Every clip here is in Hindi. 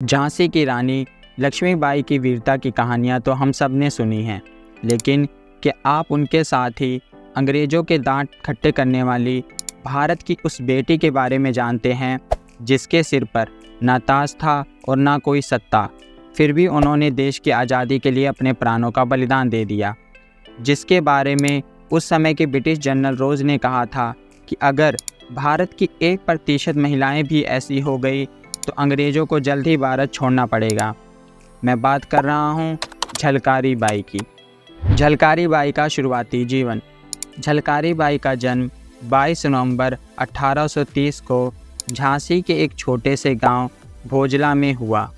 झांसी की रानी लक्ष्मीबाई की वीरता की कहानियाँ तो हम सब ने सुनी हैं, लेकिन क्या आप उनके साथ ही अंग्रेज़ों के दांत खट्टे करने वाली भारत की उस बेटी के बारे में जानते हैं जिसके सिर पर ना ताज था और ना कोई सत्ता, फिर भी उन्होंने देश की आज़ादी के लिए अपने प्राणों का बलिदान दे दिया, जिसके बारे में उस समय के ब्रिटिश जनरल रोज ने कहा था कि अगर भारत की 1% महिलाएं भी ऐसी हो गई तो अंग्रेज़ों को जल्द ही भारत छोड़ना पड़ेगा। मैं बात कर रहा हूँ झलकारी बाई की। झलकारी बाई का शुरुआती जीवन। झलकारी बाई का जन्म 22 नवंबर 1830 को झांसी के एक छोटे से गांव भोजला में हुआ।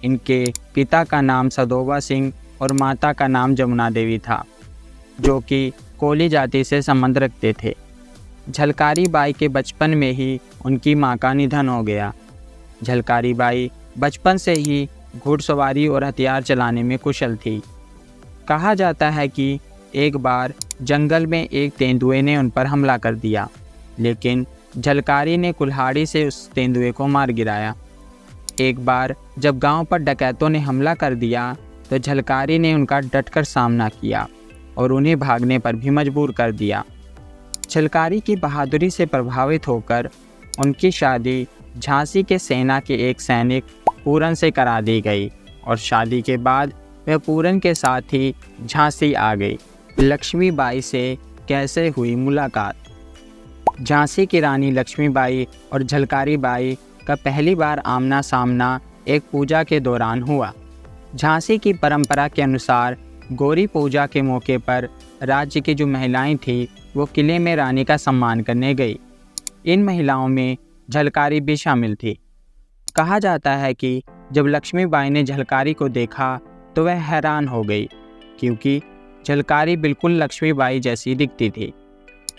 इनके पिता का नाम सदोबा सिंह और माता का नाम जमुना देवी था, जो कि कोली जाति से संबंध रखते थे। झलकारी बाई के बचपन में ही उनकी मां का निधन हो गया। झलकारी बाई बचपन से ही घुड़सवारी और हथियार चलाने में कुशल थी। कहा जाता है कि एक बार जंगल में एक तेंदुए ने उन पर हमला कर दिया, लेकिन झलकारी ने कुल्हाड़ी से उस तेंदुए को मार गिराया। एक बार जब गांव पर डकैतों ने हमला कर दिया तो झलकारी ने उनका डटकर सामना किया और उन्हें भागने पर भी मजबूर कर दिया। झलकारी की बहादुरी से प्रभावित होकर उनकी शादी झांसी के सेना के एक सैनिक पूरन से करा दी गई और शादी के बाद वह पूरन के साथ ही झांसी आ गई। लक्ष्मीबाई से कैसे हुई मुलाकात। झांसी की रानी लक्ष्मीबाई और झलकारी बाई का पहली बार आमना सामना एक पूजा के दौरान हुआ। झांसी की परंपरा के अनुसार गौरी पूजा के मौके पर राज्य की जो महिलाएं थीं वो किले में रानी का सम्मान करने गई। इन महिलाओं में झलकारी भी शामिल थी। कहा जाता है कि जब लक्ष्मीबाई ने झलकारी को देखा तो वह हैरान हो गई, क्योंकि झलकारी बिल्कुल लक्ष्मीबाई जैसी दिखती थी।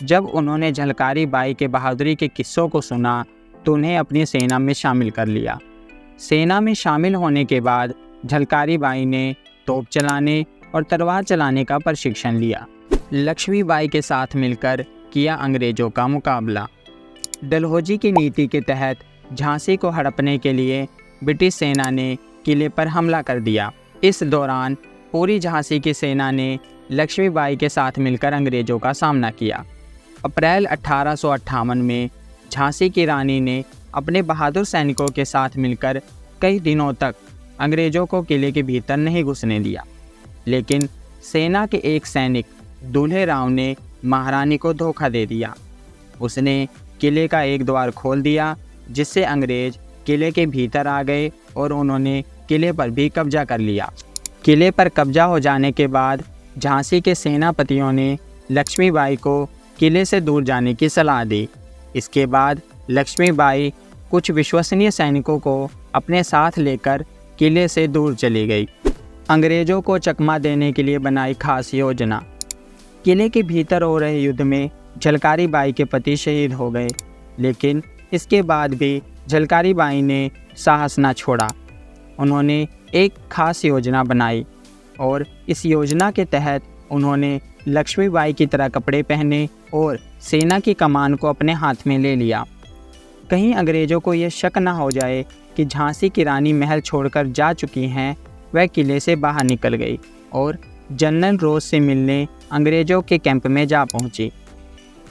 जब उन्होंने झलकारी बाई के बहादुरी के किस्सों को सुना तो उन्हें अपनी सेना में शामिल कर लिया। सेना में शामिल होने के बाद झलकारी बाई ने तोप चलाने और तलवार चलाने का प्रशिक्षण लिया। लक्ष्मीबाई के साथ मिलकर किया अंग्रेज़ों का मुकाबला। डलहौजी की नीति के तहत झांसी को हड़पने के लिए ब्रिटिश सेना ने किले पर हमला कर दिया। इस दौरान पूरी झांसी की सेना ने लक्ष्मीबाई के साथ मिलकर अंग्रेज़ों का सामना किया। अप्रैल 1858 में झांसी की रानी ने अपने बहादुर सैनिकों के साथ मिलकर कई दिनों तक अंग्रेज़ों को किले के भीतर नहीं घुसने दिया, लेकिन सेना के एक सैनिक दूल्हे राव ने महारानी को धोखा दे दिया। उसने किले का एक द्वार खोल दिया, जिससे अंग्रेज़ किले के भीतर आ गए और उन्होंने किले पर भी कब्जा कर लिया। किले पर कब्जा हो जाने के बाद झांसी के सेनापतियों ने लक्ष्मीबाई को किले से दूर जाने की सलाह दी। इसके बाद लक्ष्मीबाई कुछ विश्वसनीय सैनिकों को अपने साथ लेकर किले से दूर चली गई। अंग्रेज़ों को चकमा देने के लिए बनाई खास योजना। किले के भीतर हो रहे युद्ध में झलकारी बाई के पति शहीद हो गए, लेकिन इसके बाद भी झलकारी बाई ने साहस न छोड़ा। उन्होंने एक खास योजना बनाई और इस योजना के तहत उन्होंने लक्ष्मीबाई की तरह कपड़े पहने और सेना की कमान को अपने हाथ में ले लिया। कहीं अंग्रेज़ों को यह शक न हो जाए कि झांसी की रानी महल छोड़कर जा चुकी हैं, वह किले से बाहर निकल गई और जनरल रोज से मिलने अंग्रेज़ों के कैंप में जा पहुंची।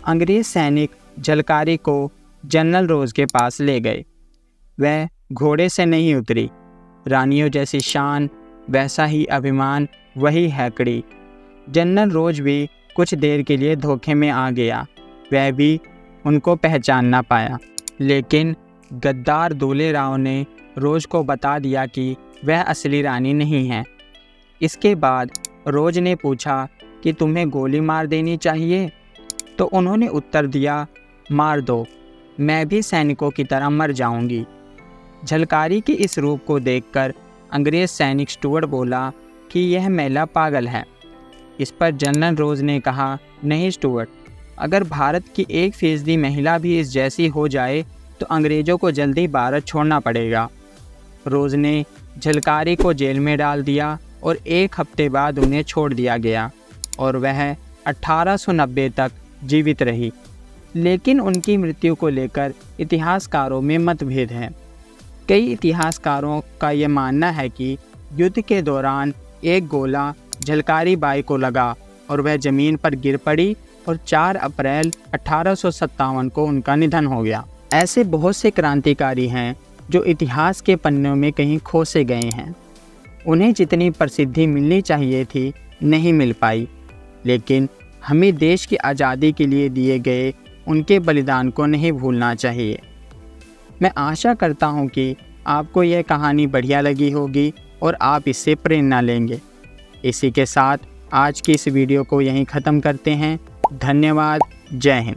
अंग्रेज़ सैनिक झलकारी को जनरल रोज के पास ले गए। वह घोड़े से नहीं उतरी। रानियों जैसी शान, वैसा ही अभिमान, वही हैकड़ी। जनरल रोज भी कुछ देर के लिए धोखे में आ गया। वह भी उनको पहचान ना पाया, लेकिन गद्दार दूल्हे राव ने रोज को बता दिया कि वह असली रानी नहीं है। इसके बाद रोज ने पूछा कि तुम्हें गोली मार देनी चाहिए, तो उन्होंने उत्तर दिया, मार दो, मैं भी सैनिकों की तरह मर जाऊंगी। झलकारी की इस रूप को देखकर अंग्रेज़ सैनिक स्टुअर्ट बोला कि यह महिला पागल है। इस पर जनरल रोज ने कहा, नहीं स्टुअर्ट, अगर भारत की 1% महिला भी इस जैसी हो जाए तो अंग्रेज़ों को जल्दी भारत छोड़ना पड़ेगा। रोज ने झलकारी को जेल में डाल दिया और 1 हफ्ते बाद उन्हें छोड़ दिया गया और वह 1890 तक जीवित रही। लेकिन उनकी मृत्यु को लेकर इतिहासकारों में मतभेद हैं। कई इतिहासकारों का ये मानना है कि युद्ध के दौरान एक गोला झलकारी बाई को लगा और वह ज़मीन पर गिर पड़ी और 4 अप्रैल 1857 को उनका निधन हो गया। ऐसे बहुत से क्रांतिकारी हैं जो इतिहास के पन्नों में कहीं खो से गए हैं। उन्हें जितनी प्रसिद्धि मिलनी चाहिए थी नहीं मिल पाई, लेकिन हमें देश की आज़ादी के लिए दिए गए उनके बलिदान को नहीं भूलना चाहिए। मैं आशा करता हूँ कि आपको यह कहानी बढ़िया लगी होगी और आप इससे प्रेरणा लेंगे। इसी के साथ आज की इस वीडियो को यहीं ख़त्म करते हैं। धन्यवाद। जय हिंद।